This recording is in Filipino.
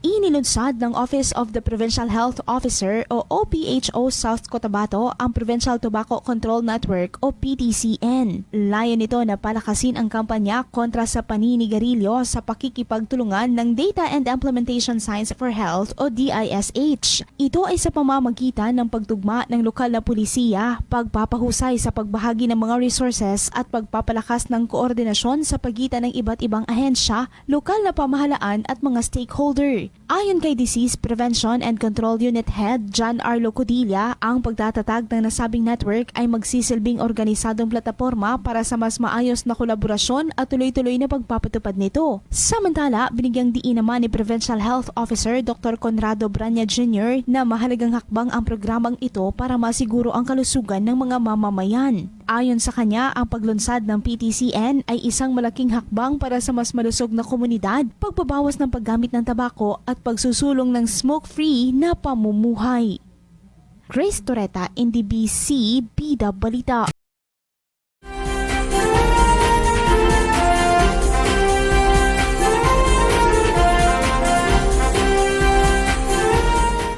Inilunsad ng Office of the Provincial Health Officer o OPHO South Cotabato ang Provincial Tobacco Control Network o PTCN. Layo nito na palakasin ang kampanya kontra sa paninigarilyo sa pakikipagtulungan ng Data and Implementation Science for Health o DISH. Ito ay sa pamamagitan ng pagtugma ng lokal na pulisiya, pagpapahusay sa pagbahagi ng mga resources at pagpapalakas ng koordinasyon sa pagitan ng iba't ibang ahensya, lokal na pamahalaan at mga stakeholder. Ayon kay Disease Prevention and Control Unit Head John Arlo Codilla, ang pagtatatag ng nasabing network ay magsisilbing organisadong plataporma para sa mas maayos na kolaborasyon at tuloy-tuloy na pagpapatupad nito. Samantala, binigyang diin naman ni Provincial Health Officer Dr. Conrado Branya Jr. na mahalagang hakbang ang programang ito para masiguro ang kalusugan ng mga mamamayan. Ayon sa kanya, ang paglunsad ng PTCN ay isang malaking hakbang para sa mas malusog na komunidad, pagbabawas ng paggamit ng tabako at pagsusulong ng smoke-free na pamumuhay. Grace Torreta, NDBC, Bida Balita.